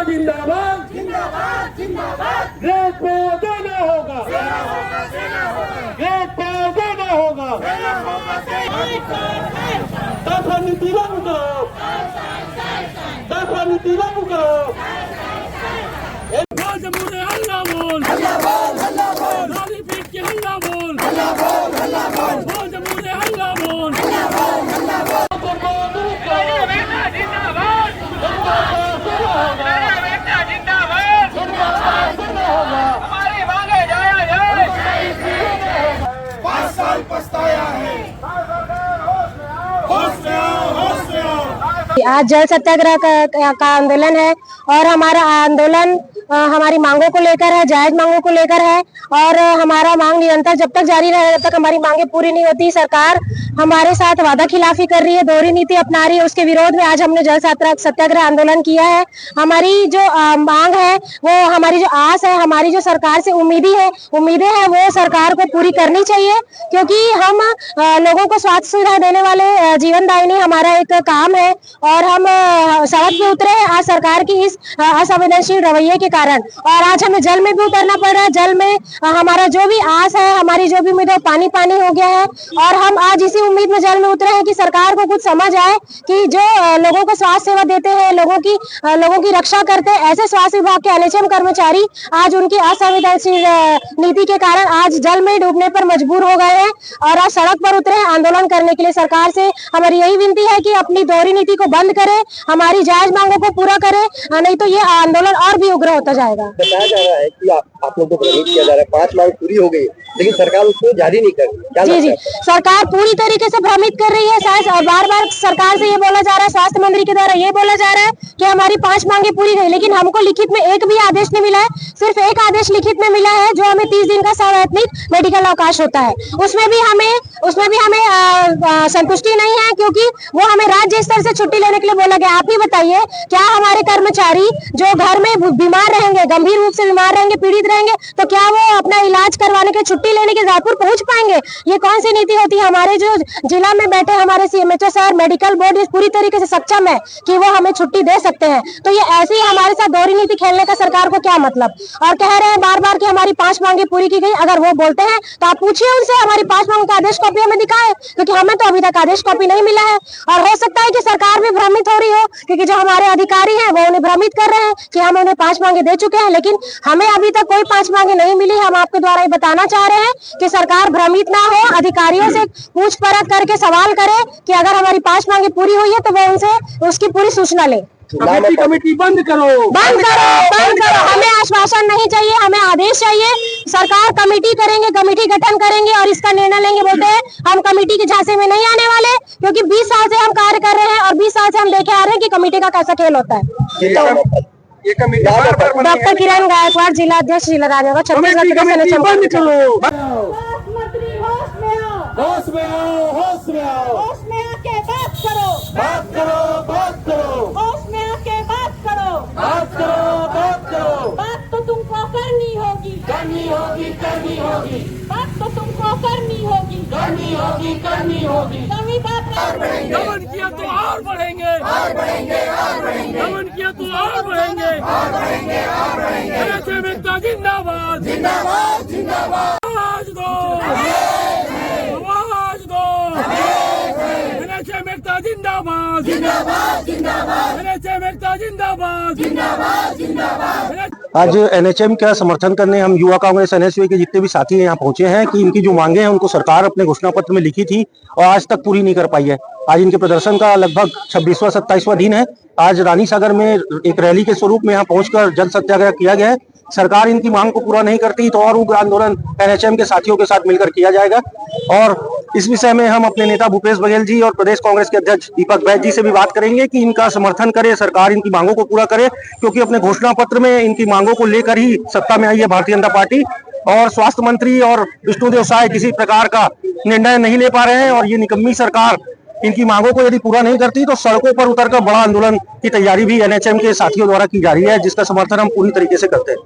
जिंदाबाद जिंदाबाद जिंदाबाद ग्रेट पे देना होगा ग्रेट पे देना होगा दफा नीति लागू करो दफा नीति लागू करो जमहूरे हल्ला बोल गाली पीट के हल्ला बोल जमहूरे हल्ला बोल आज जल सत्याग्रह का आंदोलन है और हमारा आंदोलन हमारी मांगों को लेकर है, जायज मांगों को लेकर है और हमारा मांग निरंतर जब तक जारी रहेगा जब तक हमारी मांगे पूरी नहीं होती। सरकार हमारे साथ वादा खिलाफी कर रही है, दोहरी नीति अपना रही है। उसके विरोध में आज हमने जल सत्याग्रह आंदोलन किया है। हमारी जो मांग है वो, हमारी जो आस है, हमारी जो सरकार से उम्मीदें हैं वो सरकार को पूरी करनी चाहिए, क्योंकि हम लोगों को स्वास्थ्य सुविधा देने वाले जीवनदायिनी हमारा एक काम है और हम सड़क पे उतरे हैं आज सरकार की इस असंवेदनशील रवैये के कारण। और आज हमें जल में भी उतरना पड़ रहा है। जल में हमारा जो भी आस है, हमारी जो भी उम्मीद है, पानी पानी हो गया है और हम आज इसी उम्मीद में जल में उतरे हैं कि सरकार को कुछ समझ आए कि जो लोगों को स्वास्थ्य सेवा देते हैं, लोगों की रक्षा करते हैं, ऐसे स्वास्थ्य विभाग के एनएचएम कर्मचारी आज उनकी असंवेदनशील नीति के कारण आज जल में डूबने पर मजबूर हो गए हैं और आज सड़क पर उतरे हैं आंदोलन करने के लिए। सरकार से हमारी यही विनती है कि अपनी दोहरी नीति को बंद करे, हमारी जायज मांगों को पूरा करे, नहीं तो ये आंदोलन और भी उग्र होता जाएगा। बताया जा रहा है कि आप लोगों को भ्रमित किया जा रहा है, 5 मांग पूरी हो गई लेकिन सरकार उसको जारी नहीं कर रही। जी सरकार पूरी तरीके से भ्रमित कर रही है। बार बार सरकार से ये बोला जा रहा है, स्वास्थ्य मंत्री के द्वारा ये बोला जा रहा है कि हमारी 5 मांगे पूरी गई, लेकिन हमको लिखित में एक भी आदेश नहीं मिला है। सिर्फ एक आदेश लिखित में मिला है जो हमें 30 दिन का सवैतनिक मेडिकल अवकाश होता है, उसमें भी हमें संतुष्टि नहीं है, क्योंकि वो हमें राज्य स्तर से छुट्टी लेने के लिए बोला गया। आप ही बताइए, क्या हमारे कर्मचारी जो घर में बीमार रहेंगे, गंभीर रूप से बीमार रहेंगे, पीड़ित रहेंगे, तो क्या वो अपना इलाज करवाने के छुट्टी लेने के रायपुर पहुंच पाएंगे? ये कौन सी नीति होती है? हमारे जो जिला में बैठे हमारे सीएमएचओ सर, मेडिकल बोर्ड इस पूरी तरीके से सक्षम है कि वो हमें छुट्टी दे सकते हैं। तो ये ऐसी हमारे साथ दोहरी नीति खेलने का सरकार को क्या मतलब? और कह रहे हैं बार बार कि हमारी 5 मांगे पूरी की गई। अगर वो बोलते हैं तो आप पूछिए उनसे, हमारी 5 मांगों का आदेश कॉपी हमें दिखाए, क्योंकि हमें तो अभी तक आदेश कॉपी नहीं मिला है। और हो सकता है कि सरकार भी भ्रमित हो रही हो, क्योंकि जो हमारे अधिकारी हैं वो उन्हें भ्रमित कर रहे हैं कि हम उन्हें 5 मांगे दे चुके हैं, लेकिन हमें अभी तक कोई 5 मांगे नहीं मिली। हम आपके द्वारा ये बताना चाह रहे हैं कि सरकार भ्रमित ना हो, अधिकारियों से पूछ परख करके सवाल करे कि अगर हमारी 5 मांगे पूरी हुई है तो वो उनसे उसकी पूरी सूचना ले। कमेटी बंद करो। हमें आश्वासन नहीं चाहिए, हमें आदेश चाहिए। सरकार कमेटी करेंगे, कमेटी गठन करेंगे और इसका निर्णय लेंगे। बोलते हैं हम कमेटी के झांसे में नहीं आने वाले, क्योंकि 20 साल से हम कार्य कर रहे हैं और 20 साल से हम देखे आ रहे हैं कि कमेटी का कैसा खेल होता है। ये कमेटी डॉक्टर किरण गायकवाड़, जिला अध्यक्ष, जिला राजनगर, छत्तीसगढ़। बंद करो। मंत्री होश में आओ, होश में आओ, होश में आओ, होश में आके बात करो, बात करो, बात करो, होश में आके बात करो, बात करो, बात करो। बात तो तुमको करनी होगी, करनी होगी, करनी होगी, बात तो तुमको करनी होगी, करनी होगी, करनी होगी। कमी बात दमन किया तो और बढ़ेंगे, और बढ़ेंगे, और बढ़ेंगे। दमन किया तो और बढ़ेंगे, और बढ़ेंगे, और बढ़ेंगे। एनएचएम एकता जिंदाबाद, जिंदाबाद, जिंदाबाद। आवाज दो, आवाज दो। एनएचएम एकता जिंदाबाद, जिंदाबाद, जिंदाबाद। एनएचएम एकता जिंदाबाद, जिंदाबाद, जिंदाबाद। आज एनएचएम का समर्थन करने हम युवा कांग्रेस एनएसयू के जितने भी साथी यहाँ पहुंचे हैं कि इनकी जो मांगे हैं उनको सरकार अपने घोषणा पत्र में लिखी थी और आज तक पूरी नहीं कर पाई है। आज इनके प्रदर्शन का लगभग 26वां-27वां दिन है। आज रानी सागर में एक रैली के स्वरूप में यहाँ पहुंचकर जल सत्याग्रह किया गया है। सरकार इनकी मांग को पूरा नहीं करती तो और उग्र आंदोलन एनएचएम के साथियों के साथ मिलकर किया जाएगा। और इस विषय में हम अपने नेता भूपेश बघेल जी और प्रदेश कांग्रेस के अध्यक्ष दीपक बैज जी से भी बात करेंगे कि इनका समर्थन करे, सरकार इनकी मांगों को पूरा करे, क्योंकि अपने घोषणा पत्र में इनकी मांगों को लेकर ही सत्ता में आई है भारतीय जनता पार्टी। और स्वास्थ्य मंत्री और विष्णुदेव साय किसी प्रकार का निर्णय नहीं ले पा रहे हैं और ये निकम्मी सरकार इनकी मांगों को यदि पूरा नहीं करती तो सड़कों पर उतरकर बड़ा आंदोलन की तैयारी भी एनएचएम के साथियों द्वारा की जा रही है, जिसका समर्थन हम पूरी तरीके से करते हैं।